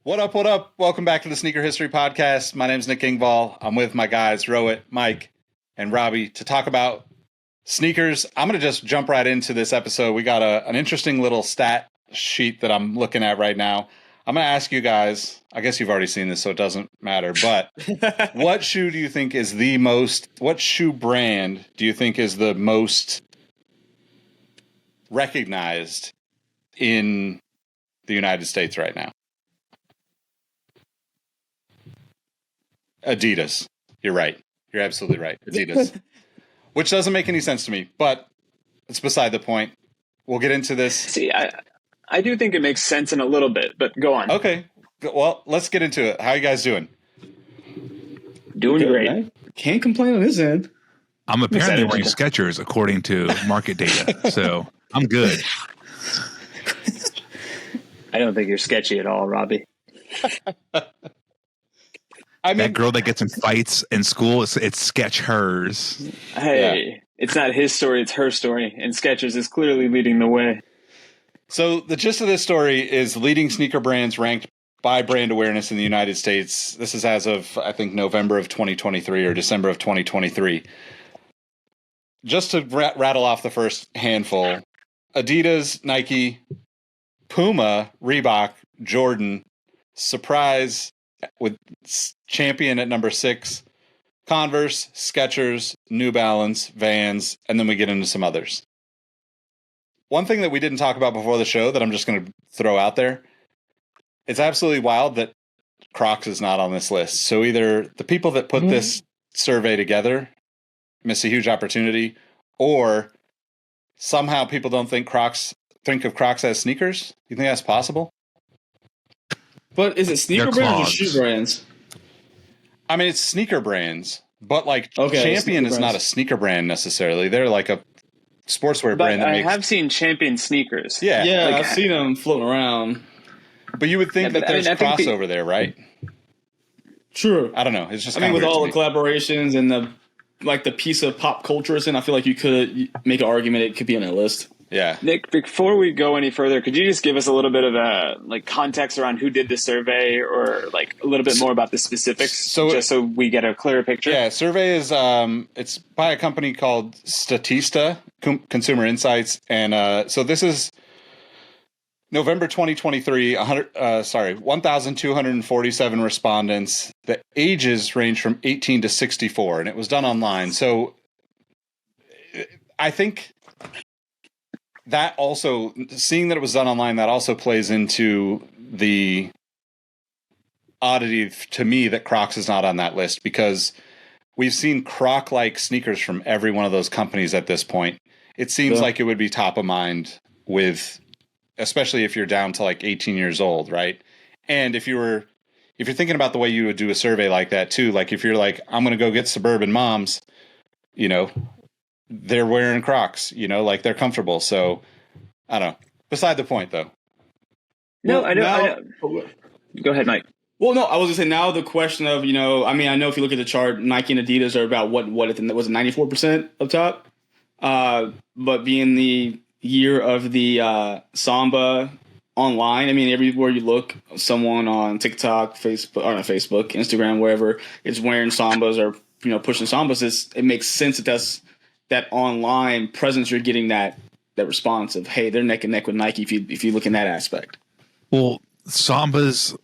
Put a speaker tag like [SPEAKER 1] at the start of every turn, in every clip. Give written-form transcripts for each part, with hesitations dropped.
[SPEAKER 1] What up, what up? Welcome back to the Sneaker History Podcast. My name's Nick Ingval. I'm with my guys, Rowett, Mike, and Robbie, to talk about sneakers. I'm going to just jump right into this episode. We got an interesting little stat sheet that I'm looking at right now. I'm going to ask you guys, I guess you've already seen this, so it doesn't matter, but what shoe do you think is what shoe brand do you think is the most recognized in the United States right now? Adidas. You're right. You're absolutely right. Adidas. Which doesn't make any sense to me, but it's beside the point. We'll get into this.
[SPEAKER 2] See, I do think it makes sense in a little bit, but go on.
[SPEAKER 1] Okay. Well, let's get into it. How are you guys doing?
[SPEAKER 2] Doing
[SPEAKER 3] Good,
[SPEAKER 2] great.
[SPEAKER 3] man. Can't complain on this end.
[SPEAKER 4] I'm apparently wearing Skechers according to market data, so I'm good.
[SPEAKER 2] I don't think you're sketchy at all, Robbie.
[SPEAKER 1] I mean,
[SPEAKER 4] That girl that gets in fights in school, it's Skechers.
[SPEAKER 2] Hey, It's not his story, it's her story, and Skechers is clearly leading the way.
[SPEAKER 1] So the gist of this story is leading sneaker brands ranked by brand awareness in the United States. This is as of, I think, November of 2023 or December of 2023. Just to rattle off the first handful: Adidas, Nike, PUMA, Reebok, Jordan, Surprise with Champion at number 6, Converse, Skechers, New Balance, Vans, and then we get into some others. One thing that we didn't talk about before the show that I'm just going to throw out there, it's absolutely wild that Crocs is not on this list. So either the people that put this survey together miss a huge opportunity, or somehow people don't think of Crocs as sneakers. You think that's possible?
[SPEAKER 3] But is it sneaker
[SPEAKER 4] They're
[SPEAKER 3] brands or
[SPEAKER 4] clogs.
[SPEAKER 3] shoe brands?
[SPEAKER 1] I mean, it's sneaker brands, but like
[SPEAKER 3] Okay,
[SPEAKER 1] Champion is
[SPEAKER 3] sneaker
[SPEAKER 1] not a
[SPEAKER 3] brands.
[SPEAKER 1] sneaker brand necessarily. They're like a sportswear
[SPEAKER 2] But
[SPEAKER 1] brand that
[SPEAKER 2] I
[SPEAKER 1] makes.
[SPEAKER 2] have seen Champion sneakers.
[SPEAKER 1] Yeah,
[SPEAKER 3] Yeah,
[SPEAKER 2] like-
[SPEAKER 3] I've seen them floating around.
[SPEAKER 1] but you would think
[SPEAKER 2] Yeah, but
[SPEAKER 1] that
[SPEAKER 2] I mean,
[SPEAKER 1] there's
[SPEAKER 2] I think
[SPEAKER 1] crossover there, right?
[SPEAKER 3] True.
[SPEAKER 1] I don't know. It's just
[SPEAKER 3] I mean,
[SPEAKER 1] kinda
[SPEAKER 3] with
[SPEAKER 1] weird
[SPEAKER 3] all
[SPEAKER 1] to
[SPEAKER 3] the
[SPEAKER 1] me.
[SPEAKER 3] collaborations and the piece of pop culture it's in, I feel like you could make an argument it could be on that list.
[SPEAKER 1] Yeah.
[SPEAKER 2] Nick, before we go any further, could you just give us a little bit of context around who did the survey, or like a little bit more about the specifics, just so we get a clearer picture?
[SPEAKER 1] Yeah, survey is it's by a company called Statista Consumer Insights, and so this is November 2023. 1,247 respondents. The ages range from 18 to 64, and it was done online. So I think that also, seeing that it was done online, that also plays into the oddity to me that Crocs is not on that list, because we've seen Croc-like sneakers from every one of those companies at this point. It seems like it would be top of mind with, especially if you're down to like 18 years old, right? And if you're thinking about the way you would do a survey like that too, like if you're like, I'm going to go get suburban moms, they're wearing Crocs, like they're comfortable. So I don't know. Beside the point though.
[SPEAKER 2] No, I know. Go ahead, Mike.
[SPEAKER 3] Well, no, I was going to say now the question of, I know if you look at the chart, Nike and Adidas are about was it 94% up top? But being the year of the Samba online, I mean, everywhere you look, someone on TikTok, Facebook, Instagram, wherever is wearing Sambas or, pushing Sambas, it makes sense that online presence, you're getting that response of, hey, they're neck and neck with Nike if you look in that aspect.
[SPEAKER 4] Well, Sambas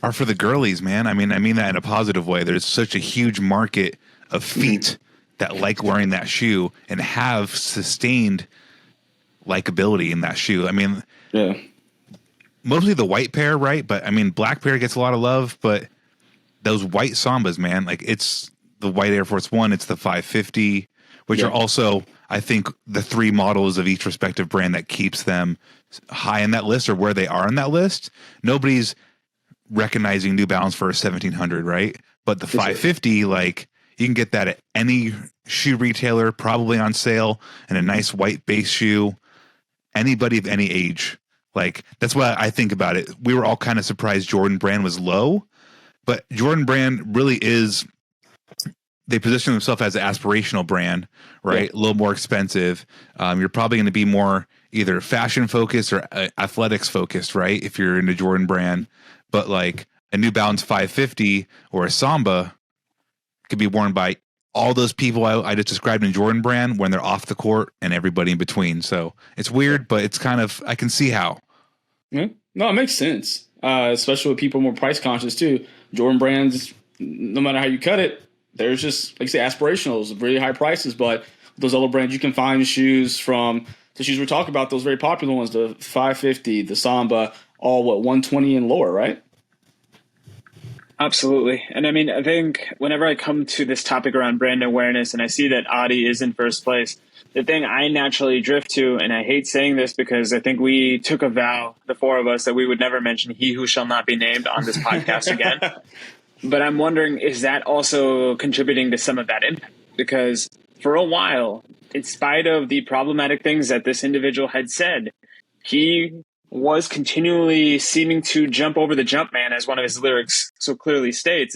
[SPEAKER 4] are for the girlies, man. I mean that in a positive way. There's such a huge market of feet that like wearing that shoe and have sustained likability in that shoe. I mean,
[SPEAKER 3] Yeah.
[SPEAKER 4] mostly the white pair, right? But I mean, black pair gets a lot of love, but those white Sambas, man, like it's the white Air Force One, it's the 550, which are also, I think, the 3 models of each respective brand that keeps them high in that list, or where they are in that list. Nobody's recognizing New Balance for a 1700, right? But the 550, like, you can get that at any shoe retailer, probably on sale, and a nice white base shoe. Anybody of any age, like, that's what I think about it. We were all kind of surprised Jordan Brand was low, but Jordan Brand really is, they position themselves as an aspirational brand, right? A little more expensive. You're probably going to be more either fashion focused or athletics focused, right? If you're into Jordan Brand. but like a New Balance 550 or a Samba could be worn by all those people I just described in Jordan Brand when they're off the court and everybody in between. So it's weird, but it's kind of, I can see how.
[SPEAKER 3] Yeah. No, it makes sense. Especially with people more price conscious too. Jordan Brands, no matter how you cut it, there's just, like you say, aspirationals, really high prices, but those other brands, you can find shoes from the shoes we're talking about, those very popular ones, the 550, the Samba, all 120 and lower, right?
[SPEAKER 2] Absolutely. And I mean, I think whenever I come to this topic around brand awareness and I see that Adi is in first place, the thing I naturally drift to, and I hate saying this because I think we took a vow, the four of us, that we would never mention he who shall not be named on this podcast again. But I'm wondering, is that also contributing to some of that impact? Because for a while, in spite of the problematic things that this individual had said, he was continually seeming to jump over the jump man, as one of his lyrics so clearly states.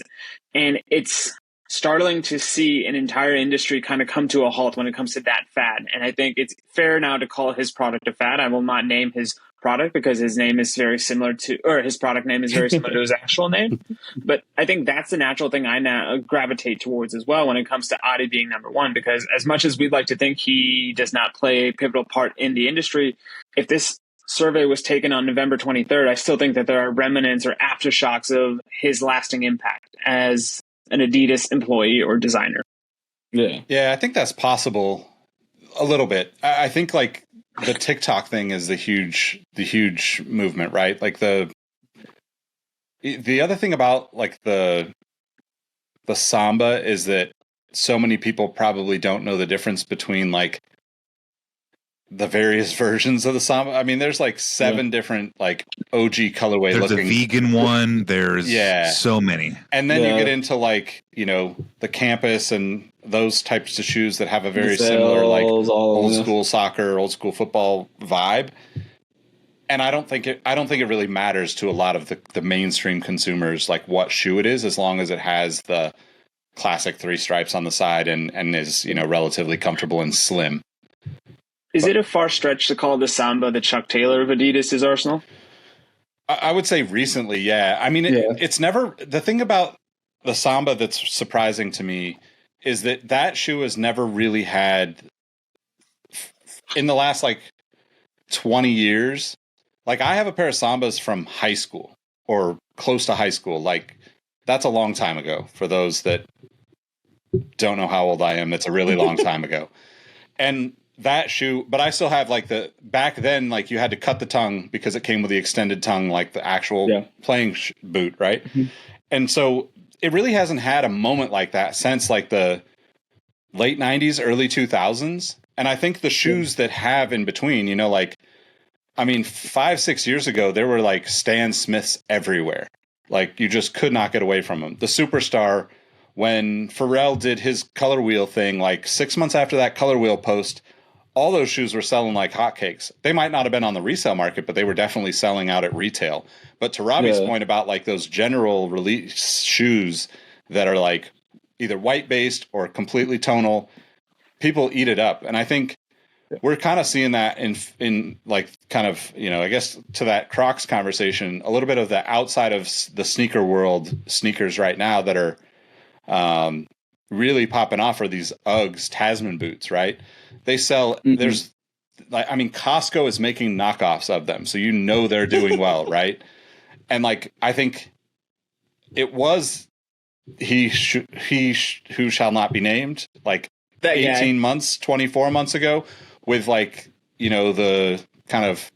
[SPEAKER 2] And it's startling to see an entire industry kind of come to a halt when it comes to that fad. And I think it's fair now to call his product a fad. I will not name his product because his name is very similar to, or his product name is very similar to his actual name. But I think that's the natural thing I now gravitate towards as well when it comes to Adi being number one, because as much as we'd like to think he does not play a pivotal part in the industry, if this survey was taken on November 23rd, I still think that there are remnants or aftershocks of his lasting impact as an Adidas employee or designer.
[SPEAKER 1] Yeah, I think that's possible a little bit. I think like the TikTok thing is the huge movement, right? Like the other thing about like the Samba is that so many people probably don't know the difference between like the various versions of the Samba. I mean, there's like 7 different like OG colorway
[SPEAKER 4] there's
[SPEAKER 1] looking.
[SPEAKER 4] There's a vegan one. There's so many.
[SPEAKER 1] And then you get into like, you know, the campus and those types of shoes that have a very similar like old school soccer, old school football vibe. And I don't think it really matters to a lot of the mainstream consumers like what shoe it is, as long as it has the classic 3 stripes on the side and is, you know, relatively comfortable and slim.
[SPEAKER 2] Is it a far stretch to call the Samba the Chuck Taylor of Adidas' arsenal?
[SPEAKER 1] I would say recently, yeah. I mean, it's never, the thing about the Samba that's surprising to me is that shoe has never really had, in the last like 20 years, like I have a pair of Sambas from high school or close to high school. Like that's a long time ago. For those that don't know how old I am, it's a really long time ago. And that shoe, but I still have like back then, like you had to cut the tongue because it came with the extended tongue, like the actual playing boot, right? Mm-hmm. And so it really hasn't had a moment like that since like the late 90s, early 2000s. And I think the shoes that have in between, you know, like, I mean, 5-6 years ago, there were like Stan Smiths everywhere. Like you just could not get away from them. The Superstar, when Pharrell did his color wheel thing, like 6 months after that color wheel post, all those shoes were selling like hotcakes. They might not have been on the resale market, but they were definitely selling out at retail. But to Robbie's point about like those general release shoes that are like either white based or completely tonal, people eat it up. And I think we're kind of seeing that in like kind of, you know, I guess to that Crocs conversation, a little bit of the outside of the sneaker world sneakers right now that are really popping off are these Uggs Tasman boots, right? They sell, there's like, I mean, Costco is making knockoffs of them. So, you know, they're doing well. Right. And like, I think it was he who shall not be named, like that 18 months, 24 months ago with like, you know, the kind of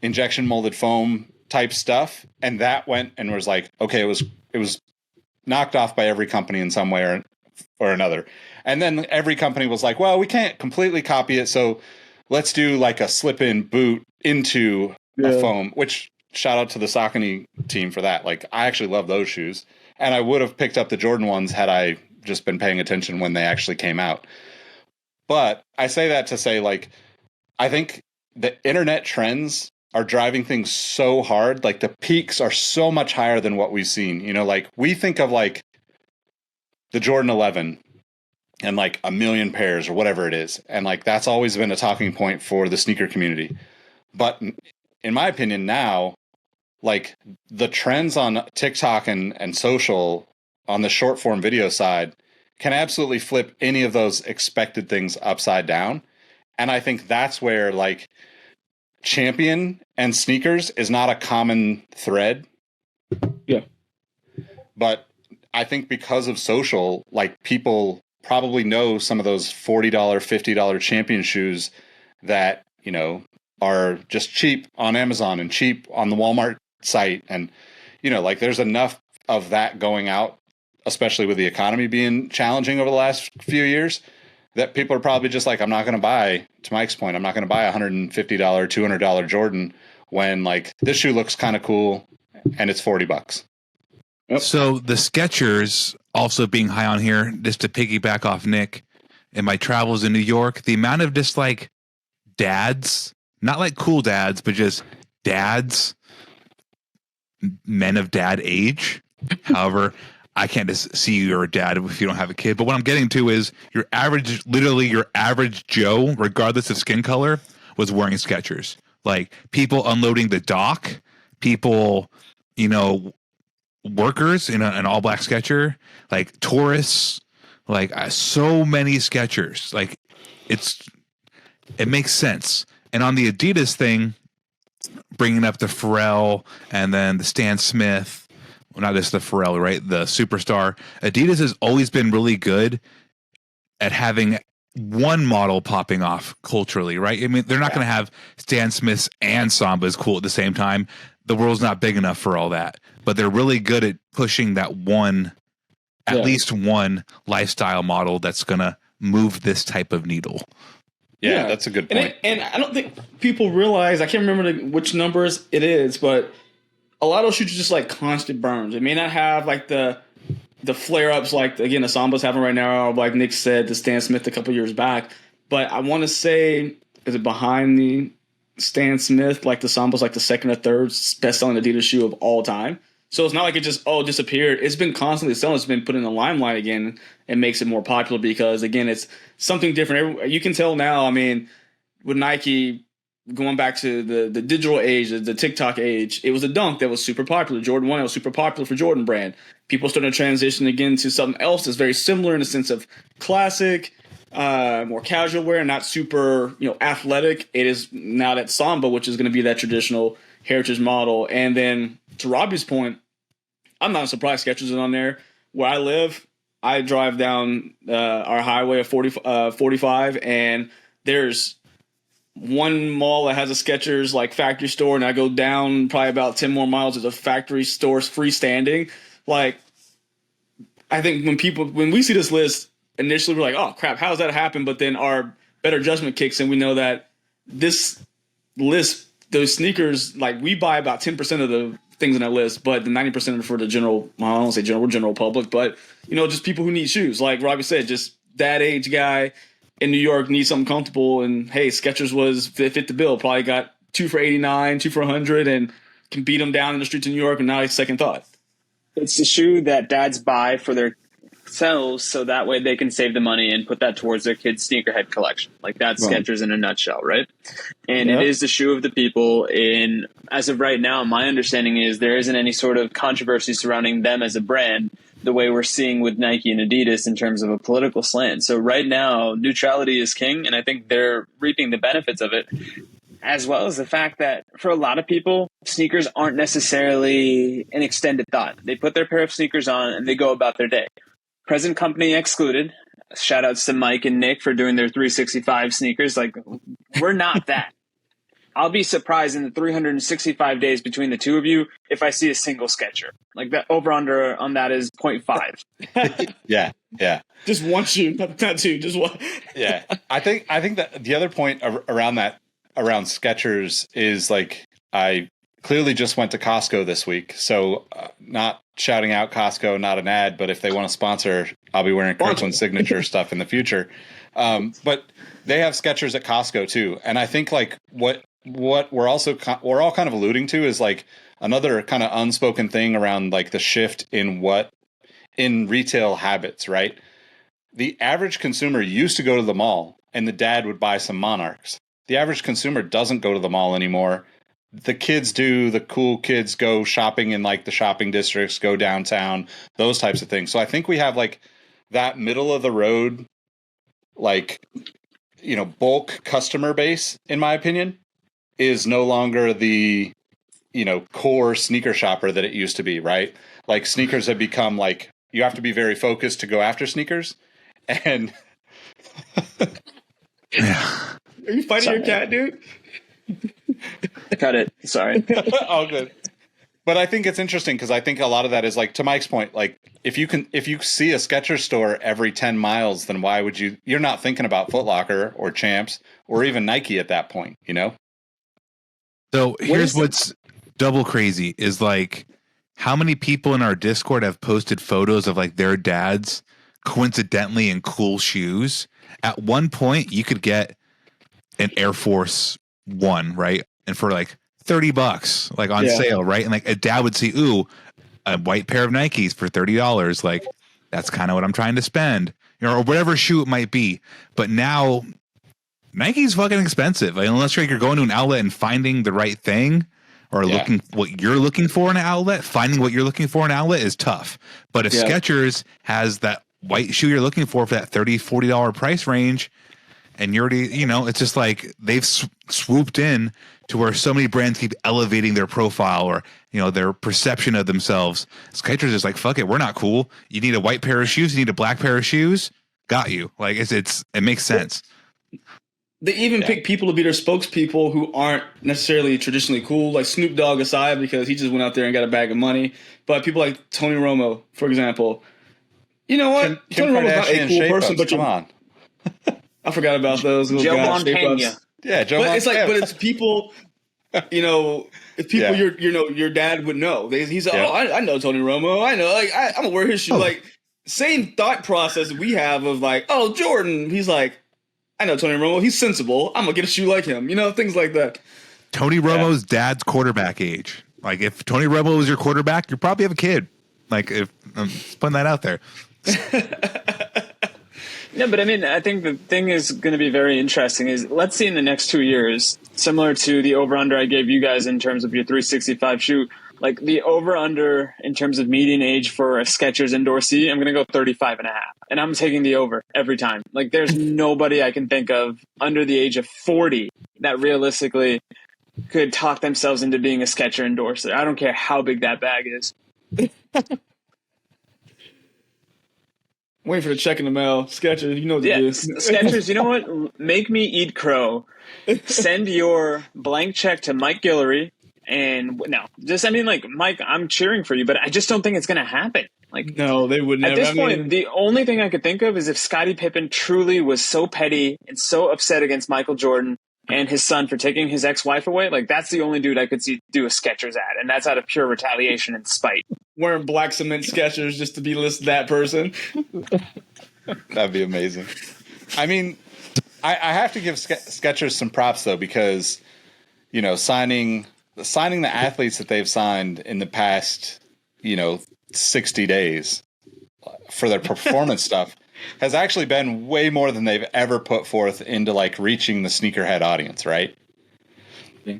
[SPEAKER 1] injection molded foam type stuff. And that went and was like, okay, it was knocked off by every company in some way or another. And then every company was like, well, we can't completely copy it, so let's do like a slip-in boot into a foam, which shout out to the Saucony team for that. Like, I actually love those shoes. And I would have picked up the Jordan ones had I just been paying attention when they actually came out. But I say that to say, like, I think the internet trends are driving things so hard. Like, the peaks are so much higher than what we've seen. You know, like, we think of, like, the Jordan 11 and like 1 million pairs or whatever it is. And like, that's always been a talking point for the sneaker community. But in my opinion, now like the trends on TikTok and social on the short form video side can absolutely flip any of those expected things upside down. And I think that's where like champion and sneakers is not a common thread.
[SPEAKER 3] Yeah.
[SPEAKER 1] But I think because of social, like people probably know some of those $40, $50 champion shoes that, you know, are just cheap on Amazon and cheap on the Walmart site. And, you know, like there's enough of that going out, especially with the economy being challenging over the last few years, that people are probably just like, I'm not going to buy, to Mike's point, I'm not going to buy $150, $200 Jordan when like this shoe looks kind of cool and it's $40.
[SPEAKER 3] Yep.
[SPEAKER 4] So the Skechers also being high on here, just to piggyback off Nick, in my travels in New York, the amount of just like dads, not like cool dads, but just dads, men of dad age. However, I can't just see you're a dad if you don't have a kid. But what I'm getting to is your average, literally your average Joe, regardless of skin color, was wearing Skechers. Like people unloading the dock, people, you know, workers in an all black Sketcher, like tourists, like so many Skechers. Like it makes sense. And on the Adidas thing, bringing up the Pharrell and then the Stan Smith, well, not just the Pharrell, right? The superstar. Adidas has always been really good at having one model popping off culturally, right? I mean, they're not going to have Stan Smiths and Sambas cool at the same time. The world's not big enough for all that, but they're really good at pushing that one, at least one lifestyle model that's going to move this type of needle.
[SPEAKER 1] Yeah, that's a good point.
[SPEAKER 3] And I don't think people realize, I can't remember which numbers it is, but a lot of those shoes are just like constant burns. It may not have like the flare-ups like, again, the Samba's having right now, or like Nick said, the Stan Smith a couple years back. But I want to say, is it behind the Stan Smith, like the Samba's like the second or third best-selling Adidas shoe of all time? So it's not like it just, disappeared. It's been constantly selling. It's been put in the limelight again and makes it more popular because, again, it's something different. You can tell now, I mean, with Nike going back to the digital age, the TikTok age, it was a dunk that was super popular. Jordan 1, it was super popular for Jordan brand. People starting to transition again to something else that's very similar in the sense of classic, more casual wear, not super, athletic. It is now that Samba, which is going to be that traditional heritage model. And then to Robbie's point, I'm not surprised Skechers is on there. Where I live, I drive down our highway of 45, and there's one mall that has a Skechers like factory store, and I go down probably about 10 more miles. There's a factory store freestanding. Like, I think when we see this list, initially we're like, oh crap, how does that happen? But then our better judgment kicks in. We know that this list, those sneakers, like we buy about 10% of the things on that list, but the 90% are for the general, well, I don't say general public, but just people who need shoes. Like Robbie said, just that age guy in New York needs something comfortable, and hey, Skechers fit the bill. Probably got 2 for $89, 2 for $100, and can beat them down in the streets of New York, and now it's second thought.
[SPEAKER 2] It's a shoe that dads buy for their selves, so that way they can save the money and put that towards their kids' sneakerhead collection. Like that's Skechers in a nutshell, right? And it is the shoe of the people. And as of right now, my understanding is there isn't any sort of controversy surrounding them as a brand, the way we're seeing with Nike and Adidas in terms of a political slant. So right now, neutrality is king, and I think they're reaping the benefits of it, as well as the fact that for a lot of people, sneakers aren't necessarily an extended thought. They put their pair of sneakers on and they go about their day. Present company excluded. Shout outs to Mike and Nick for doing their 365 sneakers. Like, we're not that. I'll be surprised in the 365 days between the two of you if I see a single Sketcher. Like that over under on that is 0.5.
[SPEAKER 1] Yeah.
[SPEAKER 3] Just one shoe, not two, just one.
[SPEAKER 1] Yeah. I think that the other point around Skechers is like, I clearly just went to Costco this week. So not shouting out Costco, not an ad, but if they want to sponsor, I'll be wearing Kirkland signature stuff in the future. But they have Skechers at Costco too. And I think like what we're all kind of alluding to is like another kind of unspoken thing around like the shift in retail habits, right? The average consumer used to go to the mall and the dad would buy some Monarchs. The average consumer doesn't go to the mall anymore. the kids do, the cool kids go shopping in like the shopping districts, go downtown, those types of things. So I think we have like that middle of the road, like, you know, bulk customer base, in my opinion, is no longer the, you know, core sneaker shopper that it used to be, right? Like sneakers have become like, you have to be very focused to go after sneakers. And
[SPEAKER 3] Are you fighting your cat, dude?
[SPEAKER 2] Cut it. Sorry.
[SPEAKER 1] all good. But I think it's interesting because I think a lot of that is like, to Mike's point, like if you see a Skechers store every 10 miles, then why would you're not thinking about Foot Locker or Champs or even Nike at that point, you know?
[SPEAKER 4] So here's what's double crazy is like how many people in our Discord have posted photos of like their dads coincidentally in cool shoes. At one point you could get an Air Force One, right? And for like $30, like on sale, right? And like a dad would see, ooh, a white pair of Nikes for $30. Like that's kind of what I'm trying to spend, you know, or whatever shoe it might be. But now Nike's fucking expensive. Like, unless you're going to an outlet and finding the right thing or looking what you're looking for in an outlet, finding what you're looking for in an outlet is tough. But if Skechers has that white shoe you're looking for that $30, $40 price range, and you're already, you know, it's just like they've swooped in to where so many brands keep elevating their profile or, you know, their perception of themselves. Skechers is like, fuck it, we're not cool. You need a white pair of shoes, you need a black pair of shoes, got you. Like it makes sense.
[SPEAKER 3] They even pick people to be their spokespeople who aren't necessarily traditionally cool, like Snoop Dogg aside, because he just went out there and got a bag of money. But people like Tony Romo, for example. You know what?
[SPEAKER 1] Kim
[SPEAKER 3] Tony Romo's not a cool person, but
[SPEAKER 1] come on.
[SPEAKER 3] I forgot about those little
[SPEAKER 2] Joe
[SPEAKER 3] guys.
[SPEAKER 2] Montana.
[SPEAKER 1] Yeah, Joe
[SPEAKER 3] But it's like,
[SPEAKER 1] Montana.
[SPEAKER 3] but it's people, you know, it's people your dad would know. He's like, I know Tony Romo. I know, like, I'm gonna wear his shoe. Like, same thought process we have of like, oh, Jordan. He's like, I know Tony Romo. He's sensible. I'm gonna get a shoe like him. You know, things like that.
[SPEAKER 4] Tony Romo's dad's quarterback age. Like if Tony Romo was your quarterback, you probably have a kid. Like if I'm just putting that out there.
[SPEAKER 2] Yeah, but I mean, I think the thing is going to be very interesting is let's see in the next 2 years, similar to the over-under I gave you guys in terms of your 365 shoe, like the over-under in terms of median age for a Skechers endorsee, I'm going to go 35 and a half. And I'm taking the over every time. Like there's nobody I can think of under the age of 40 that realistically could talk themselves into being a Skechers endorser. I don't care how big that bag is.
[SPEAKER 3] Waiting for the check in the mail. Skechers, you know what to do.
[SPEAKER 2] Skechers, you know what? Make me eat crow. Send your blank check to Mike Guillory. And no, just, I mean, like, Mike, I'm cheering for you, but I just don't think it's going to happen. Like,
[SPEAKER 3] No, they would never.
[SPEAKER 2] at this point, the only thing I could think of is if Scottie Pippen truly was so petty and so upset against Michael Jordan and his son for taking his ex-wife away, like, that's the only dude I could see do a Skechers ad. And that's out of pure retaliation and spite.
[SPEAKER 3] Wearing black cement Skechers just to be listed that person.
[SPEAKER 1] That'd be amazing. I mean, I have to give Skechers some props though, because, you know, signing the athletes that they've signed in the past, you know, 60 days for their performance stuff has actually been way more than they've ever put forth into like reaching the sneakerhead audience, right?
[SPEAKER 3] Yeah.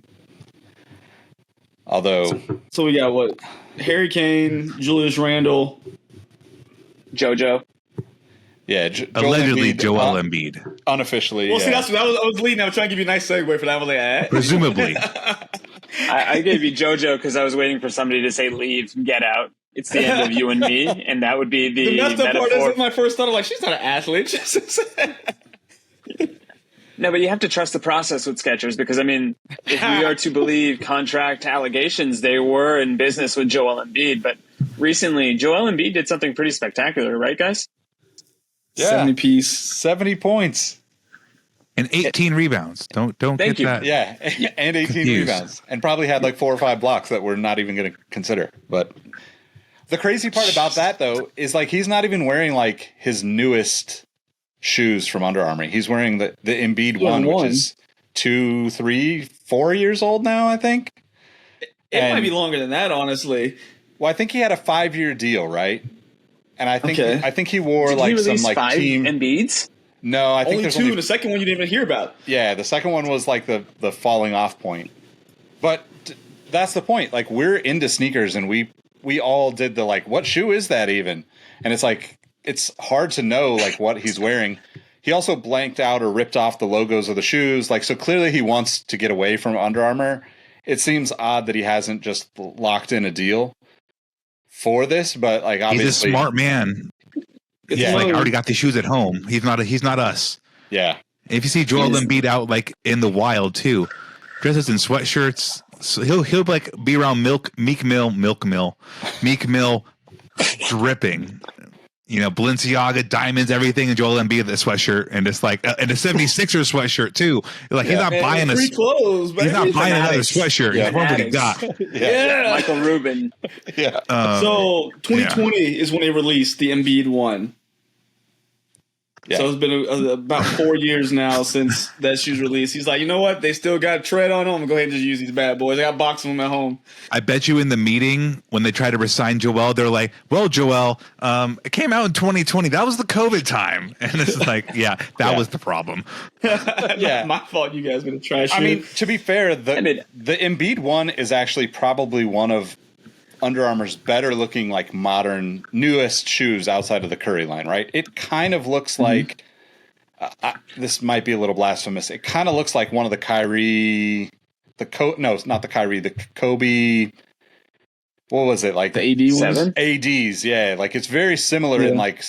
[SPEAKER 1] Although,
[SPEAKER 3] So we got what? Harry Kane, Julius Randle,
[SPEAKER 2] JoJo.
[SPEAKER 1] yeah,
[SPEAKER 4] Allegedly
[SPEAKER 1] Embiid,
[SPEAKER 4] Joel Embiid.
[SPEAKER 1] unofficially.
[SPEAKER 3] Well, see,
[SPEAKER 1] yeah.
[SPEAKER 3] that's what I was leading. I was trying to give you a nice segue for that. I was like, eh.
[SPEAKER 4] Presumably.
[SPEAKER 2] I gave you JoJo because I was waiting for somebody to say leave, get out. It's the end of you and me, and that would be
[SPEAKER 3] The
[SPEAKER 2] the
[SPEAKER 3] messed up part
[SPEAKER 2] metaphor.
[SPEAKER 3] is my first thought. I'm like, she's not an athlete.
[SPEAKER 2] No, but you have to trust the process with Skechers because, I mean, if we are to believe contract allegations, they were in business with Joel Embiid. But recently, Joel Embiid did something pretty spectacular, right, guys?
[SPEAKER 1] Yeah.
[SPEAKER 3] 70 piece.
[SPEAKER 1] 70 points.
[SPEAKER 4] And 18 rebounds. Don't
[SPEAKER 2] Thank
[SPEAKER 4] get
[SPEAKER 2] you.
[SPEAKER 4] that.
[SPEAKER 1] Yeah, and 18
[SPEAKER 4] Confused.
[SPEAKER 1] rebounds, and probably had like 4 or 5 blocks that we're not even going to consider. But the crazy part about that, though, is like he's not even wearing like his newest shoes from Under Armour. He's wearing the Embiid one, which is 2, 3, 4 years old now, I think.
[SPEAKER 3] It might be longer than that, honestly.
[SPEAKER 1] Well, I think he had a 5-year deal, right? And I think
[SPEAKER 3] Okay.
[SPEAKER 1] I think he wore
[SPEAKER 2] Did
[SPEAKER 1] like
[SPEAKER 2] he
[SPEAKER 1] some
[SPEAKER 2] release
[SPEAKER 1] like
[SPEAKER 2] 5
[SPEAKER 1] team.
[SPEAKER 2] Embiids?
[SPEAKER 1] No, I think
[SPEAKER 3] Only
[SPEAKER 1] there's
[SPEAKER 3] 2.
[SPEAKER 1] only
[SPEAKER 3] The second one you didn't even hear about.
[SPEAKER 1] Yeah, the second one was like the falling off point. But that's the point. Like, we're into sneakers, and we all did the like, what shoe is that even? And it's like, it's hard to know like what he's wearing. He also blanked out or ripped off the logos of the shoes. Like, so clearly he wants to get away from Under Armour. It seems odd that he hasn't just locked in a deal for this, but like, obviously
[SPEAKER 4] he's a smart man.
[SPEAKER 1] Yeah.
[SPEAKER 4] Like, I already got these shoes at home. He's not us.
[SPEAKER 1] Yeah.
[SPEAKER 4] If you see Joel Embiid out like in the wild too, dresses in sweatshirts, so he'll like be around Meek Mill, dripping. You know, Balenciaga, diamonds, everything, and Joel Embiid the sweatshirt, and it's like and a 76ers sweatshirt too. Like, he's not buying
[SPEAKER 3] free clothes, but
[SPEAKER 4] he's not buying another sweatshirt.
[SPEAKER 1] Yeah.
[SPEAKER 4] He's what he got.
[SPEAKER 3] Yeah.
[SPEAKER 2] Michael Rubin.
[SPEAKER 1] Yeah.
[SPEAKER 3] So 2020 is when they released the Embiid one.
[SPEAKER 1] Yeah.
[SPEAKER 3] So it's been about 4 years now since that shoe's released. He's like, you know what? They still got tread on them. I'm going to go ahead and just use these bad boys. I got a box of them at home.
[SPEAKER 4] I bet you in the meeting when they try to resign Joel, they're like, well, Joel, it came out in 2020. That was the COVID time. And it's like, yeah, that was the problem.
[SPEAKER 1] Yeah.
[SPEAKER 3] My fault you guys going to trash
[SPEAKER 1] I
[SPEAKER 3] it.
[SPEAKER 1] mean, to be fair, the Embiid one is actually probably one of Under Armour's better looking, like, modern, newest shoes outside of the Curry line, right? It kind of looks like, this might be a little blasphemous. It kind of looks like one of the Kyrie, no, it's not the Kyrie, the Kobe, what was it? Like
[SPEAKER 3] the AD ones?
[SPEAKER 1] ADs, yeah. Like, it's very similar in like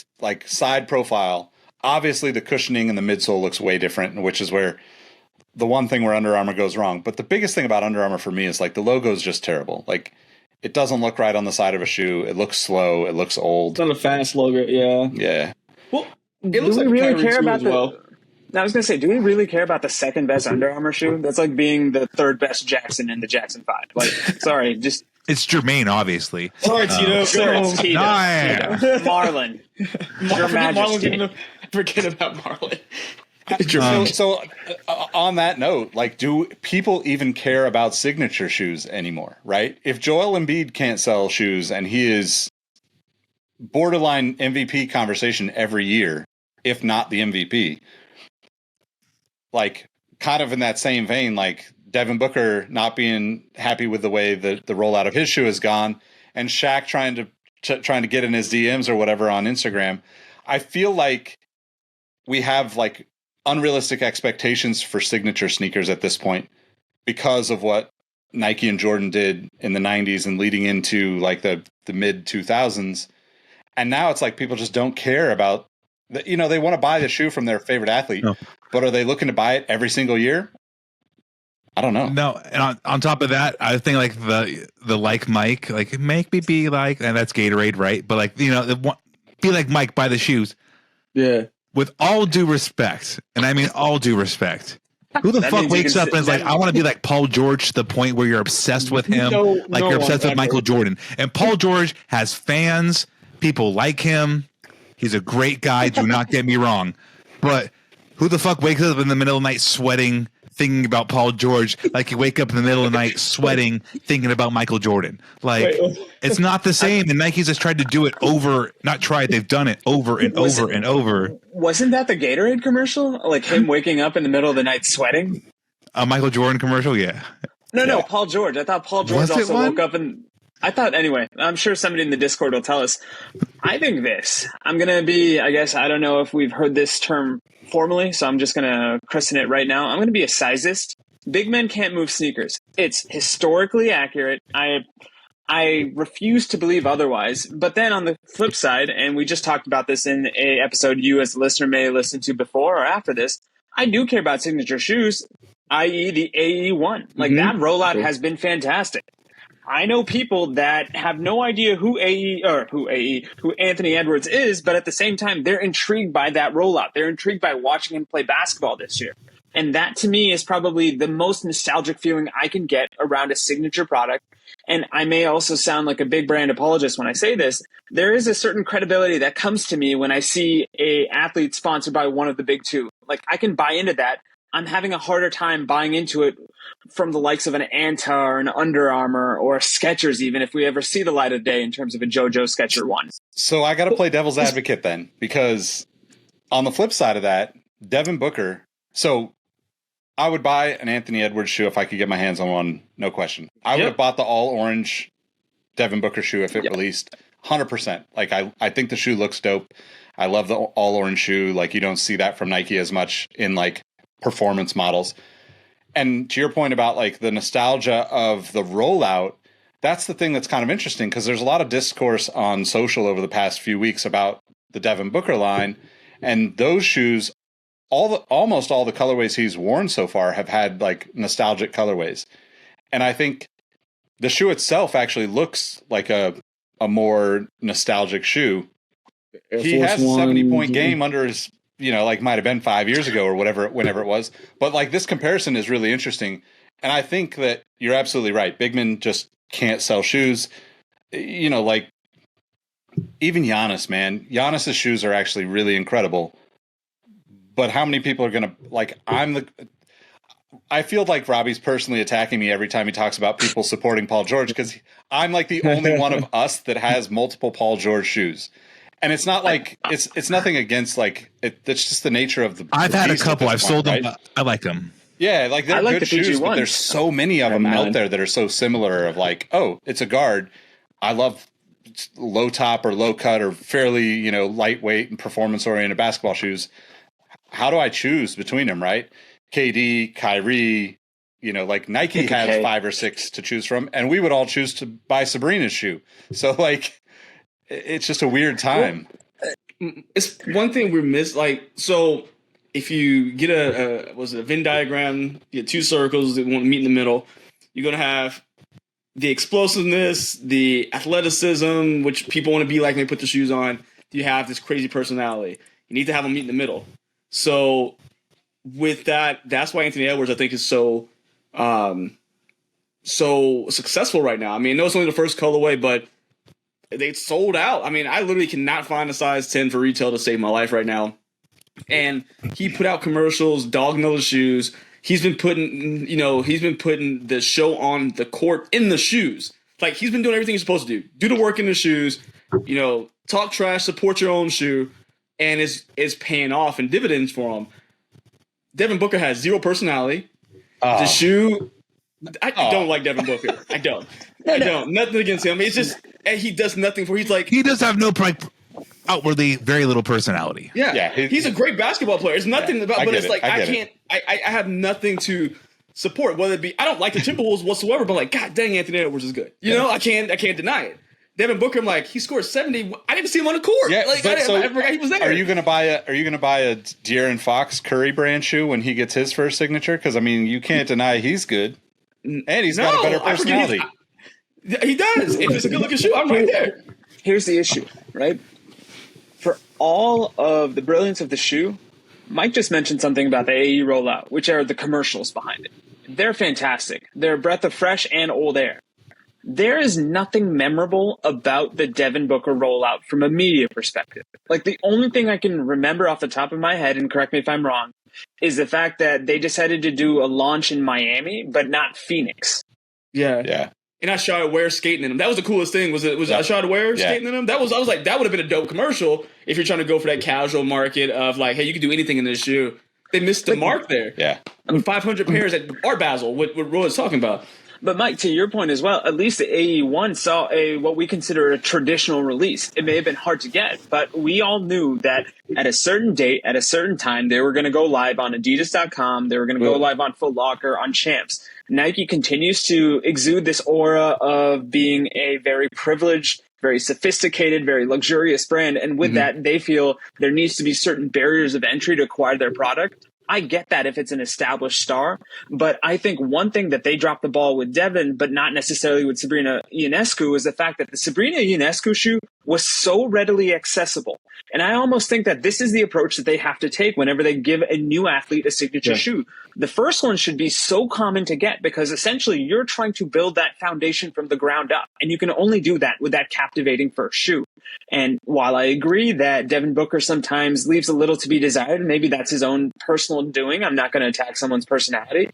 [SPEAKER 1] side profile. Obviously, the cushioning and the midsole looks way different, which is where the one thing where Under Armour goes wrong. But the biggest thing about Under Armour for me is, like, the logo is just terrible. Like, it doesn't look right on the side of a shoe. It looks slow. It looks old.
[SPEAKER 3] It's not a fast logo, yeah.
[SPEAKER 1] Yeah.
[SPEAKER 3] Well, it looks like
[SPEAKER 2] we really
[SPEAKER 3] Kyrie
[SPEAKER 2] care
[SPEAKER 3] too
[SPEAKER 2] about
[SPEAKER 3] as well.
[SPEAKER 2] I was going to say, do we really care about the second best Under Armour shoe? That's like being the third best Jackson in the Jackson 5. Like, sorry, just...
[SPEAKER 4] It's Jermaine, obviously.
[SPEAKER 3] Sorry, Tito.
[SPEAKER 2] Sorry, it's Tito.
[SPEAKER 4] Nah.
[SPEAKER 2] Marlon. Your Majesty.
[SPEAKER 3] Forget about Marlon.
[SPEAKER 1] So on that note, like, do people even care about signature shoes anymore, right? If Joel Embiid can't sell shoes and he is borderline MVP conversation every year, if not the MVP, like, kind of in that same vein, like Devin Booker not being happy with the way the rollout of his shoe has gone, and Shaq trying to get in his DMs or whatever on Instagram, I feel like we have, like, unrealistic expectations for signature sneakers at this point because of what Nike and Jordan did in the 90s and leading into, like, the mid 2000s. And now it's like people just don't care about they want to buy the shoe from their favorite athlete, but are they looking to buy it every single year? I don't know.
[SPEAKER 4] No, and on top of that, I think like the like Mike, like make me be like, and that's Gatorade, right? But like, be like Mike, buy the shoes.
[SPEAKER 3] Yeah.
[SPEAKER 4] With all due respect, and I mean all due respect, who the fuck wakes up and is like, I want to be like Paul George to the point where you're obsessed with him, you're obsessed with Michael Jordan. And Paul George has fans, people like him. He's a great guy. Do not get me wrong, but who the fuck wakes up in the middle of the night sweating, thinking about Paul George, like you wake up in the middle of the night sweating, thinking about Michael Jordan? Like, it's not the same. And Nike's just tried to do it they've done it over and over and over.
[SPEAKER 2] Wasn't that the Gatorade commercial? Like him waking up in the middle of the night sweating?
[SPEAKER 4] A Michael Jordan commercial? Yeah.
[SPEAKER 2] No, Paul George. I thought Paul George also woke up and... anyway, I'm sure somebody in the Discord will tell us. I think this. I'm going to be, I guess, I don't know if we've heard this term formally, so I'm just going to christen it right now. I'm going to be a sizeist. Big men can't move sneakers. It's historically accurate. I refuse to believe otherwise. But then on the flip side, and we just talked about this in a episode you as a listener may listen to before or after this, I do care about signature shoes, i.e. the AE1. Like that rollout has been fantastic. I know people that have no idea who Anthony Edwards is, but at the same time, they're intrigued by that rollout. They're intrigued by watching him play basketball this year. And that to me is probably the most nostalgic feeling I can get around a signature product. And I may also sound like a big brand apologist when I say this. There is a certain credibility that comes to me when I see a athlete sponsored by one of the big two. Like, I can buy into that. I'm having a harder time buying into it from the likes of an Anta or an Under Armour or a Skechers, even if we ever see the light of day in terms of a JoJo Sketcher one.
[SPEAKER 1] So I got to play devil's advocate then, because on the flip side of that, Devin Booker. So I would buy an Anthony Edwards shoe if I could get my hands on one, no question. I would have bought the all orange Devin Booker shoe if it released, 100%. Like I think the shoe looks dope. I love the all orange shoe. Like you don't see that from Nike as much in like performance models. And to your point about like the nostalgia of the rollout, that's the thing that's kind of interesting because there's a lot of discourse on social over the past few weeks about the Devin Booker line, and those shoes, almost all the colorways he's worn so far have had like nostalgic colorways. And I think the shoe itself actually looks like a more nostalgic shoe. He has a 70-point game under his, like might have been 5 years ago or whatever, whenever it was. But like this comparison is really interesting. And I think that you're absolutely right. Big men just can't sell shoes. Like even Giannis, man. Giannis's shoes are actually really incredible. But how many people are going to like, I feel like Robbie's personally attacking me every time he talks about people supporting Paul George because I'm like the only one of us that has multiple Paul George shoes. And it's not like it's nothing against like it's just the nature of the.
[SPEAKER 4] I've had a couple. I've sold them. Right? I like them.
[SPEAKER 1] Yeah, like they're good shoes, but there's so many of them out there that are so similar. Of like, oh, it's a guard. I love low top or low cut or fairly lightweight and performance oriented basketball shoes. How do I choose between them? Right, KD, Kyrie. Like Nike has 5 or 6 to choose from, and we would all choose to buy Sabrina's shoe. So like. It's just a weird time.
[SPEAKER 3] It's one thing we miss. Like, so if you get a Venn diagram, you get 2 circles that want to meet in the middle, you're going to have the explosiveness, the athleticism, which people want to be like when they put the shoes on. You have this crazy personality. You need to have them meet in the middle. So with that, that's why Anthony Edwards, I think, is so successful right now. I mean, I know it's only the first colorway, but they sold out. I mean, I literally cannot find a size 10 for retail to save my life right now. And he put out commercials, dog-nose shoes. He's been putting the show on the court in the shoes. Like, he's been doing everything he's supposed to do. Do the work in the shoes, talk trash, support your own shoe, and is paying off in dividends for him. Devin Booker has 0 personality. The shoe, I don't like Devin Booker. I don't. I don't. Nothing against him. It's just he does nothing for. He's like
[SPEAKER 4] he does have no outwardly very little personality.
[SPEAKER 3] Yeah. He's a great basketball player. It's nothing about, but it's like I can't. I have nothing to support. Whether it be I don't like the Timberwolves whatsoever, but like God dang, Anthony Edwards is good. I can't deny it. Devin Booker, I'm like he scored 70. I didn't see him on the court.
[SPEAKER 1] Yeah,
[SPEAKER 3] like I forgot he was there.
[SPEAKER 1] Are you gonna buy a De'Aaron Fox Curry brand shoe when he gets his first signature? Because I mean, you can't deny he's good, and he's got a better personality.
[SPEAKER 3] He does. If it's a good-looking shoe, I'm right there.
[SPEAKER 2] Here's the issue, right? For all of the brilliance of the shoe, Mike just mentioned something about the AE rollout, which are the commercials behind it. They're fantastic. They're a breath of fresh and old air. There is nothing memorable about the Devin Booker rollout from a media perspective. Like, the only thing I can remember off the top of my head, and correct me if I'm wrong, is the fact that they decided to do a launch in Miami, but not Phoenix.
[SPEAKER 3] Yeah. And I shot Ware skating in them. That was the coolest thing. Was I shot Ware skating in them? I was like, that would have been a dope commercial if you're trying to go for that casual market of like, hey, you can do anything in this shoe. They missed the mark there.
[SPEAKER 1] Yeah.
[SPEAKER 3] I mean, 500 pairs at Art Basel, what Roy's talking about.
[SPEAKER 2] But Mike, to your point as well, at least the AE1 saw what we consider a traditional release. It may have been hard to get, but we all knew that at a certain date, at a certain time, they were going to go live on adidas.com. They were going to go live on Foot Locker, on Champs. Nike continues to exude this aura of being a very privileged, very sophisticated, very luxurious brand. And with that, they feel there needs to be certain barriers of entry to acquire their product. I get that if it's an established star, but I think one thing that they dropped the ball with Devin, but not necessarily with Sabrina Ionescu, is the fact that the Sabrina Ionescu shoe was so readily accessible. And I almost think that this is the approach that they have to take whenever they give a new athlete a signature shoe. The first one should be so common to get because essentially you're trying to build that foundation from the ground up. And you can only do that with that captivating first shoe. And while I agree that Devin Booker sometimes leaves a little to be desired, and maybe that's his own personal doing, I'm not going to attack someone's personality.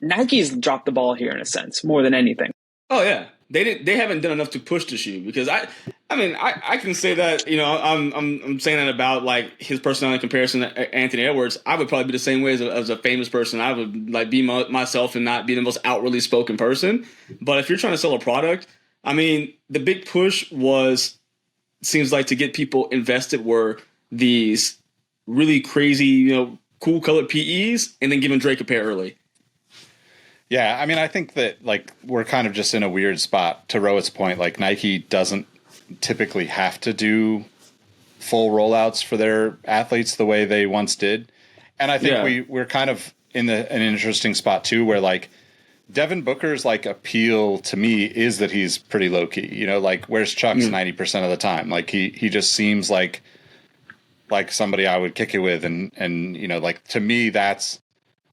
[SPEAKER 2] Nike's dropped the ball here in a sense, more than anything.
[SPEAKER 3] Oh, yeah. They haven't done enough to push the shoe because I can say that, you know, I'm saying that about like his personality in comparison to Anthony Edwards. I would probably be the same way as a famous person. I would like be myself and not be the most outwardly spoken person. But if you're trying to sell a product, I mean, the big push seems like to get people invested were these really crazy, you know, cool colored PEs and then giving Drake a pair early.
[SPEAKER 1] Yeah, I mean, I think that like we're kind of just in a weird spot. To Rohit's point, like Nike doesn't typically have to do full rollouts for their athletes the way they once did, and I think we're kind of in an interesting spot too, where like Devin Booker's like appeal to me is that he's pretty low key. You know, like where's Chuck's 90% of the time? Like he just seems like somebody I would kick it with, and you know, like to me that's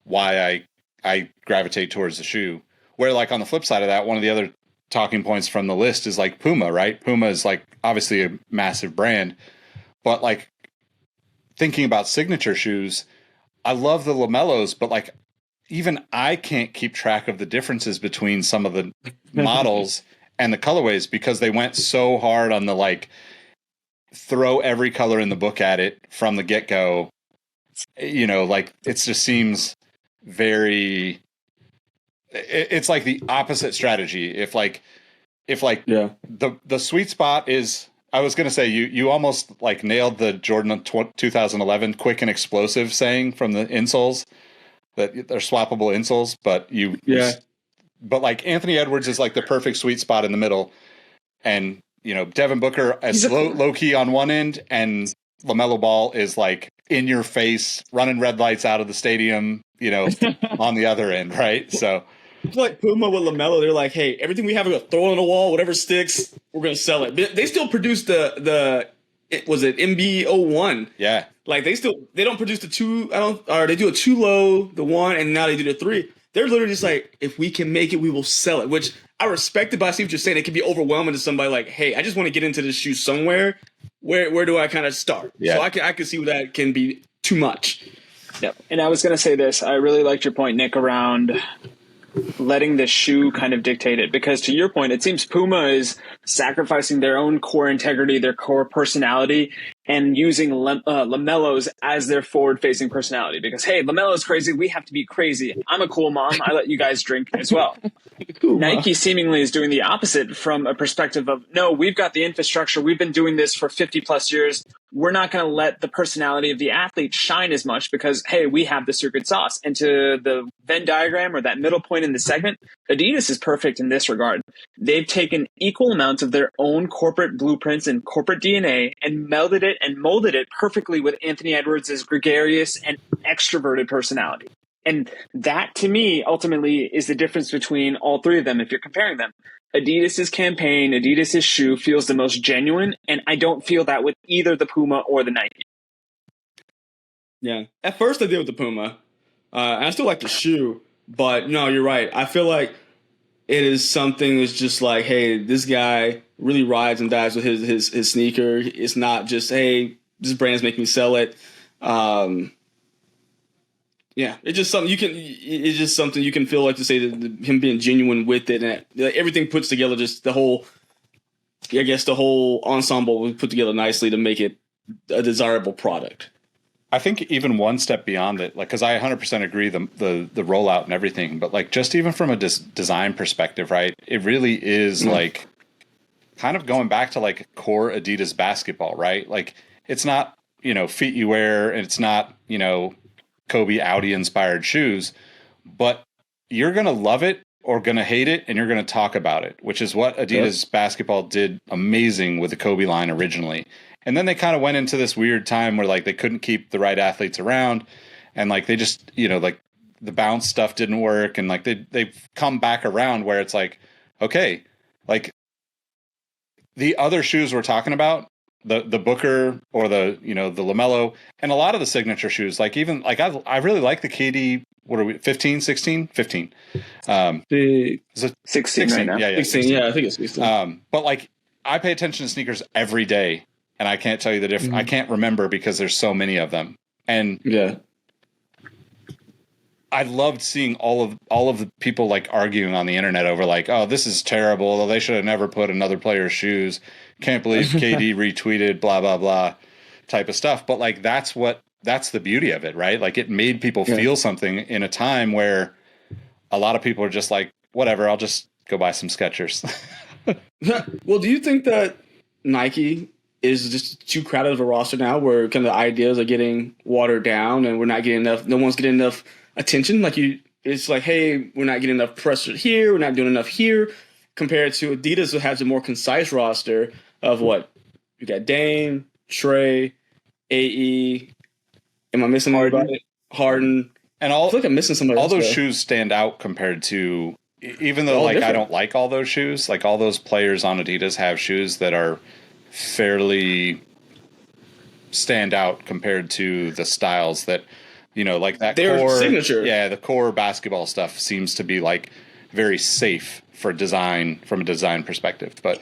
[SPEAKER 1] why I gravitate towards the shoe. Where like on the flip side of that, one of the other talking points from the list is like PUMA, right? PUMA is like obviously a massive brand, but like thinking about signature shoes, I love the lamellos, but like even I can't keep track of the differences between some of the models and the colorways because they went so hard on the like throw every color in the book at it from the get-go. You know, like it just seems very, it's like the opposite strategy. If the sweet spot is, I was going to say you almost like nailed the Jordan 2011 quick and explosive saying from the insoles that they're swappable insoles, but but like Anthony Edwards is like the perfect sweet spot in the middle, and you know Devin Booker as low key on one end, and LaMelo Ball is like in your face, running red lights out of the stadium, you know, on the other end, right? So
[SPEAKER 3] it's like PUMA with LaMelo. They're like, hey, everything we have, we're gonna throw on the wall, whatever sticks, we're gonna sell it. They still produce was it MB01?
[SPEAKER 1] Yeah,
[SPEAKER 3] like they don't produce the two. They do a 2 low, the 1, and now they do the 3. They're literally just like, if we can make it, we will sell it. Which I respect it, but I see what you're saying. It can be overwhelming to somebody like, hey, I just want to get into this shoe somewhere. Where do I kind of start?
[SPEAKER 1] Yeah.
[SPEAKER 3] So I can see where that can be too much.
[SPEAKER 2] Yep. And I was going to say this. I really liked your point, Nick, around letting the shoe kind of dictate it. Because to your point, it seems PUMA is sacrificing their own core integrity, their core personality, and using LaMelo's as their forward-facing personality. Because, hey, LaMelo's crazy. We have to be crazy. I'm a cool mom. I let you guys drink as well. Cool, Nike seemingly is doing the opposite from a perspective of, no, we've got the infrastructure. We've been doing this for 50-plus years. We're not going to let the personality of the athlete shine as much because, hey, we have the secret sauce. And to the Venn diagram or that middle point in the segment, Adidas is perfect in this regard. They've taken equal amounts of their own corporate blueprints and corporate DNA and melded it and molded it perfectly with Anthony Edwards' gregarious and extroverted personality. And that, to me, ultimately is the difference between all three of them if you're comparing them. Adidas' campaign, Adidas' shoe feels the most genuine, and I don't feel that with either the PUMA or the Nike.
[SPEAKER 3] Yeah. At first I did with the PUMA. And I still like the shoe, but no, you're right. I feel like it is something that's just like, hey, this guy really rides and dies with his sneaker. It's not just, hey, this brand's making me sell it. Yeah, it's just something you can feel like to say that him being genuine with it, and everything puts together, just the whole ensemble was put together nicely to make it a desirable product.
[SPEAKER 1] I think even one step beyond it, like, because I 100% agree the rollout and everything, but like just even from a design perspective, right? It really is like kind of going back to like core Adidas basketball, right? Like it's not, you know, feet you wear, and it's not, you know, Kobe Audi inspired shoes, but you're going to love it or going to hate it, and you're going to talk about it, which is what Adidas basketball did amazing with the Kobe line originally. And then they kind of went into this weird time where like they couldn't keep the right athletes around, and like they just, you know, like the bounce stuff didn't work, and like they've come back around where it's like, okay, like the other shoes we're talking about, the Booker or the, you know, the LaMelo, and a lot of the signature shoes, like even like I really like the KD, what are we, 15, 16? 15.
[SPEAKER 2] The 16 right now.
[SPEAKER 3] Yeah, 16, yeah, I think it's 16.
[SPEAKER 1] But like I pay attention to sneakers every day, and I can't tell you the difference. I can't remember because there's so many of them. And
[SPEAKER 3] yeah,
[SPEAKER 1] I loved seeing all of the people like arguing on the internet over like, oh, this is terrible. They should have never put another player's shoes. Can't believe KD retweeted blah blah blah type of stuff. But like that's the beauty of it, right? Like it made people feel something in a time where a lot of people are just like, whatever, I'll just go buy some Skechers.
[SPEAKER 3] Well, do you think that Nike is just too crowded of a roster now where kind of the ideas are getting watered down and we're not getting enough, no one's getting enough attention? Like it's like, hey, we're not getting enough press here, we're not doing enough here, compared to Adidas, who has a more concise roster of what? You got Dame, Trey, AE, am I missing anybody? Harden.
[SPEAKER 1] And all,
[SPEAKER 3] I feel like I'm missing somebody
[SPEAKER 1] all
[SPEAKER 3] else,
[SPEAKER 1] those
[SPEAKER 3] though.
[SPEAKER 1] shoes stand out compared to, even though like different. I don't like all those shoes, like all those players on Adidas have shoes that are fairly stand out compared to the styles that, you know, like that
[SPEAKER 3] their
[SPEAKER 1] core
[SPEAKER 3] signature.
[SPEAKER 1] Yeah, the core basketball stuff seems to be like very safe for design from a design perspective. But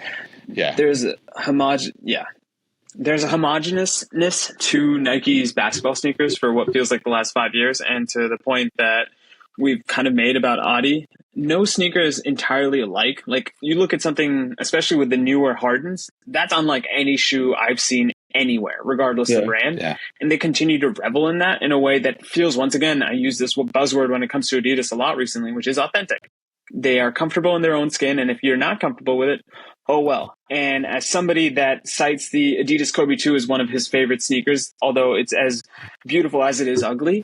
[SPEAKER 1] yeah,
[SPEAKER 2] there's a homogeneousness to Nike's basketball sneakers for what feels like the last 5 years, and to the point that we've kind of made about Adi. No sneaker is entirely alike. Like you look at something, especially with the newer Hardens, that's unlike any shoe I've seen anywhere, regardless of the brand.
[SPEAKER 1] Yeah.
[SPEAKER 2] And they continue to revel in that in a way that feels, once again, I use this buzzword when it comes to Adidas a lot recently, which is authentic. They are comfortable in their own skin, and if you're not comfortable with it, oh well. And as somebody that cites the Adidas Kobe 2 as one of his favorite sneakers, although it's as beautiful as it is ugly,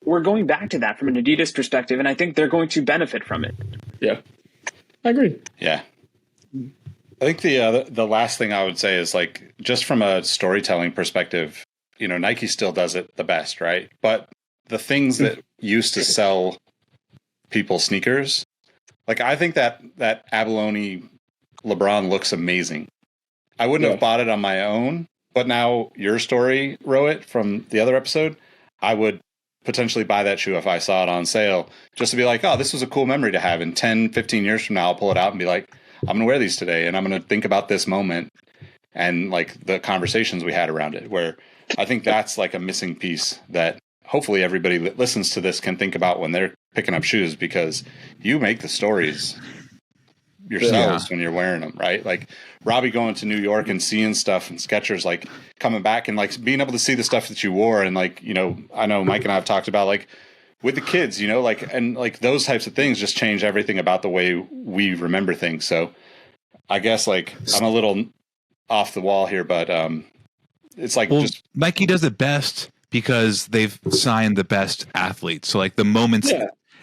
[SPEAKER 2] we're going back to that from an Adidas perspective, and I think they're going to benefit from it.
[SPEAKER 3] Yeah, I agree.
[SPEAKER 1] Yeah. I think the last thing I would say is like, just from a storytelling perspective, you know, Nike still does it the best, right? But the things that used to sell people sneakers, like I think that abalone LeBron looks amazing. I wouldn't have bought it on my own, but now your story, Rohit, from the other episode, I would potentially buy that shoe if I saw it on sale, just to be like, oh, this was a cool memory to have. In 10, 15 years from now, I'll pull it out and be like, I'm going to wear these today, and I'm going to think about this moment and like the conversations we had around it, where I think that's like a missing piece that hopefully everybody that listens to this can think about when they're picking up shoes, because you make the stories yourselves when you're wearing them, right? Like Robbie going to New York and seeing stuff and Skechers, like coming back and like being able to see the stuff that you wore. And like, you know, I know Mike and I have talked about like with the kids, you know, like, and like those types of things just change everything about the way we remember things. So I guess like I'm a little off the wall here, but it's like, just
[SPEAKER 4] Nike does it best because they've signed the best athletes. So like the moments,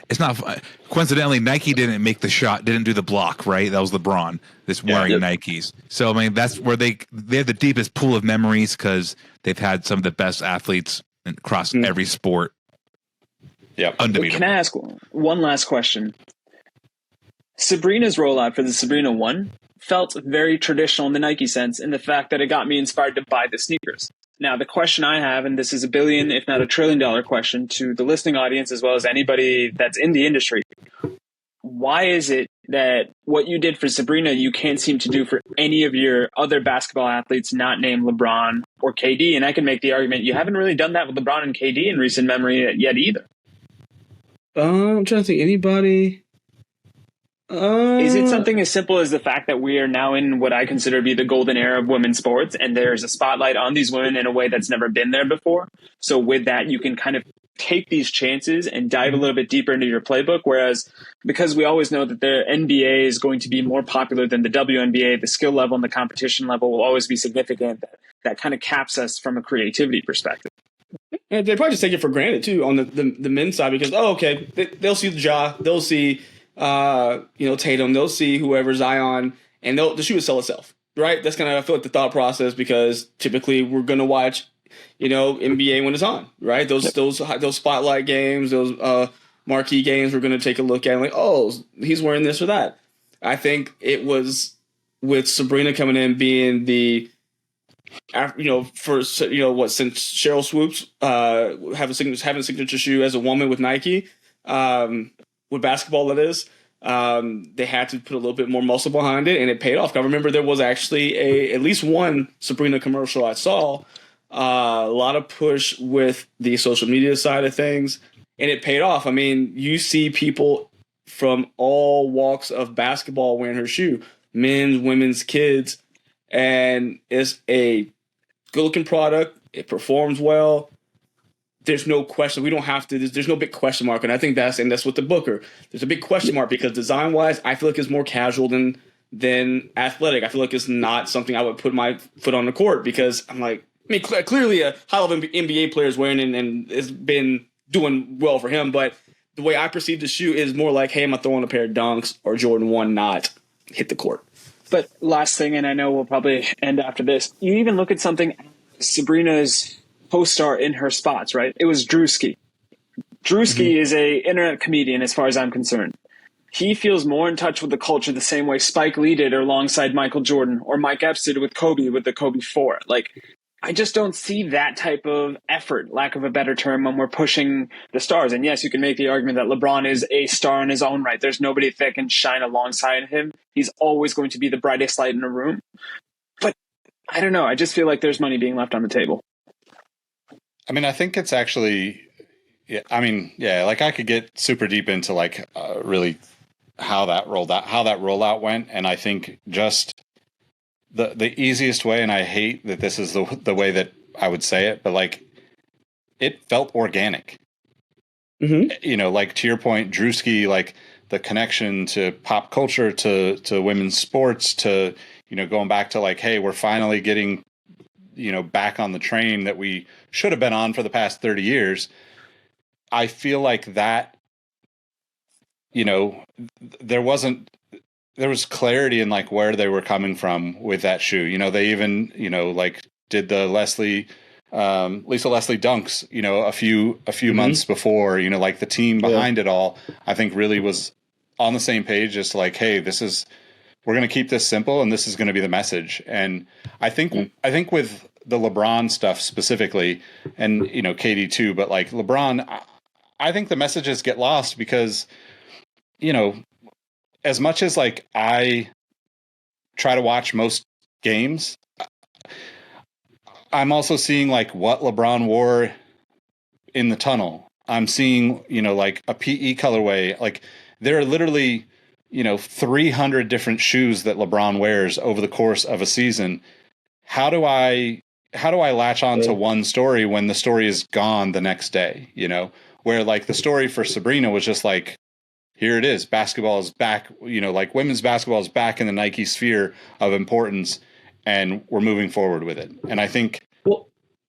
[SPEAKER 4] it's not coincidentally, Nike didn't make the shot, didn't do the block, right? That was LeBron that's wearing Nikes. So I mean, that's where they have the deepest pool of memories, because they've had some of the best athletes across every sport.
[SPEAKER 1] Yeah,
[SPEAKER 2] Can I ask one last question? Sabrina's rollout for the Sabrina 1 felt very traditional in the Nike sense, in the fact that it got me inspired to buy the sneakers. Now, the question I have, and this is $1 billion, if not $1 trillion question to the listening audience, as well as anybody that's in the industry, why is it that what you did for Sabrina, you can't seem to do for any of your other basketball athletes not named LeBron or KD? And I can make the argument you haven't really done that with LeBron and KD in recent memory yet either.
[SPEAKER 3] I'm trying to think anybody.
[SPEAKER 2] Is it something as simple as the fact that we are now in what I consider to be the golden era of women's sports, and there's a spotlight on these women in a way that's never been there before? So with that, you can kind of take these chances and dive a little bit deeper into your playbook. Whereas, because we always know that the NBA is going to be more popular than the WNBA, the skill level and the competition level will always be significant. That kind of caps us from a creativity perspective.
[SPEAKER 3] And they probably just take it for granted too on the men's side, because they'll see the Ja, they'll see Tatum, they'll see whoever, Zion, and the shoe will sell itself, right? That's kind of, I feel like, the thought process, because typically we're gonna watch NBA when it's on, right? Those spotlight games, those marquee games, we're gonna take a look at, like, oh, he's wearing this or that. I think it was with Sabrina coming in being the since Cheryl Swoops having a signature shoe as a woman with Nike, with basketball that is, they had to put a little bit more muscle behind it, and it paid off. I remember there was actually at least one Sabrina commercial I saw, a lot of push with the social media side of things, and it paid off. I mean, you see people from all walks of basketball wearing her shoe, men's, women's, kids, and it's a good-looking product. It performs well. There's no question. We don't have to. There's no big question mark, and I think that's with the Booker. There's a big question mark because design-wise, I feel like it's more casual than athletic. I feel like it's not something I would put my foot on the court because I'm like, I mean, clearly a high-level NBA player is wearing it and it's been doing well for him. But the way I perceive the shoe is more like, hey, I'm throwing a pair of Dunks or Jordan 1, not hit the court.
[SPEAKER 2] But last thing, and I know we'll probably end after this, you even look at something, Sabrina's co-star in her spots, right? It was Drewski. Drewski is a internet comedian as far as I'm concerned. He feels more in touch with the culture the same way Spike Lee did alongside Michael Jordan or Mike Epps did with Kobe with the Kobe 4. Like, I just don't see that type of effort, lack of a better term, when we're pushing the stars. And yes, you can make the argument that LeBron is a star in his own right. There's nobody that can shine alongside him. He's always going to be the brightest light in the room. But I don't know. I just feel like there's money being left on the table.
[SPEAKER 1] I mean, I think it's actually, like I could get super deep into like really how that rollout went. And I think just the easiest way, and I hate that this is the way that I would say it, but like it felt organic. You know, like to your point, Drewski, like the connection to pop culture, to women's sports, to, you know, going back to like, hey, we're finally getting, you know, back on the train that we should have been on for the past 30 years. I feel like that, you know, there was clarity in like where they were coming from with that shoe. You know, they even, you know, like did the Lisa Leslie dunks, you know, a few months before, you know, like the team behind it all, I think really was on the same page, just like, hey, we're going to keep this simple and this is going to be the message. And I think with the LeBron stuff specifically, and, you know, KD too, but like LeBron, I think the messages get lost because, you know, as much as like I try to watch most games, I'm also seeing like what LeBron wore in the tunnel. I'm seeing, you know, like a PE colorway. Like there are literally, you know, 300 different shoes that LeBron wears over the course of a season. How do I latch on to one story when the story is gone the next day, you know, where like the story for Sabrina was just like, here it is. Basketball is back, you know, like women's basketball is back in the Nike sphere of importance and we're moving forward with it. And I think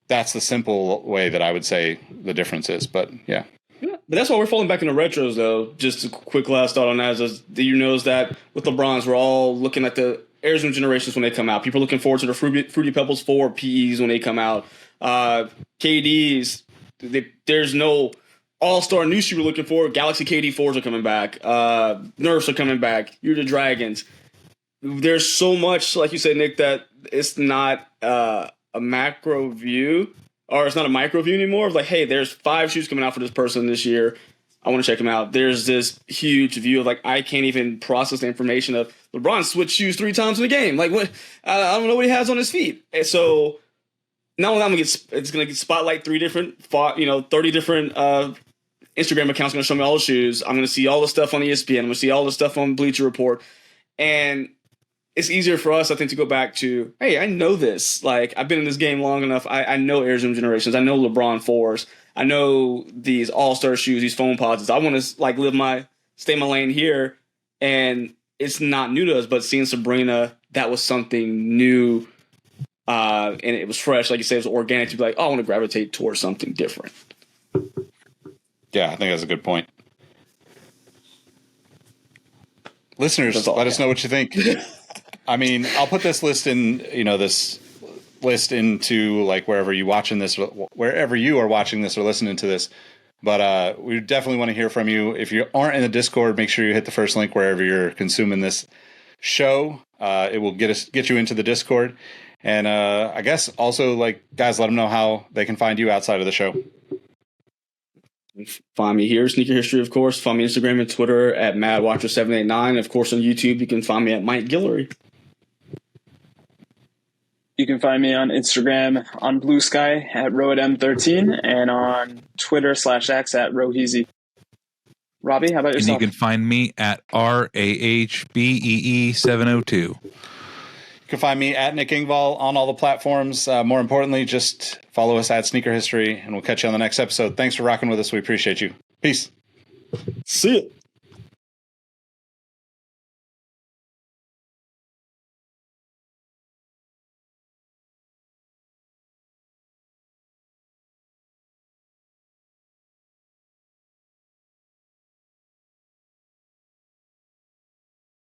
[SPEAKER 1] that's the simple way that I would say the difference is, but yeah.
[SPEAKER 3] Yeah, but that's why we're falling back into retros, though. Just a quick last thought on that is, do you notice that with LeBron's, we're all looking at the Arizona generations when they come out. People are looking forward to the Fruity Pebbles 4 PEs when they come out. KDs, there's no all-star new shoe we're looking for. Galaxy KD 4s are coming back. Nerfs are coming back. You're the Dragons. There's so much, like you said, Nick, that it's not a macro view, or it's not a micro view anymore. It's like, hey, there's 5 shoes coming out for this person this year. I want to check them out. There's this huge view of like, I can't even process the information of LeBron switched shoes 3 times in the game. Like, what? I don't know what he has on his feet. And so not only it's going to get spotlight 30 different Instagram accounts going to show me all the shoes. I'm going to see all the stuff on ESPN. I'm going to see all the stuff on Bleacher Report. And it's easier for us, I think, to go back to, hey, I know this. Like, I've been in this game long enough. I know Arizona generations. I know LeBron 4s. I know these all-star shoes, these foam pods. I want to like stay in my lane here. And it's not new to us, but seeing Sabrina, that was something new. And it was fresh. Like you said, it was organic to be like, oh, I want to gravitate towards something different.
[SPEAKER 1] Yeah, I think that's a good point. Listeners, let us know what you think. I mean, I'll put this list into like wherever you are watching this or listening to this. But we definitely want to hear from you. If you aren't in the Discord, make sure you hit the first link wherever you're consuming this show. It will get you into the Discord. And I guess also, like, guys, let them know how they can find you outside of the show.
[SPEAKER 3] Find me here, Sneaker History, of course. Find me on Instagram and Twitter at MadWatcher789. Of course, on YouTube, you can find me at Mike Guillory.
[SPEAKER 2] You can find me on Instagram on Blue Sky at roadm13 and on Twitter /X at roheezy. Robbie, how about yourself?
[SPEAKER 4] And you can find me at RAHBEE702.
[SPEAKER 1] You can find me at Nick Ingval on all the platforms. More importantly, just follow us at Sneaker History, and we'll catch you on the next episode. Thanks for rocking with us. We appreciate you. Peace.
[SPEAKER 3] See ya.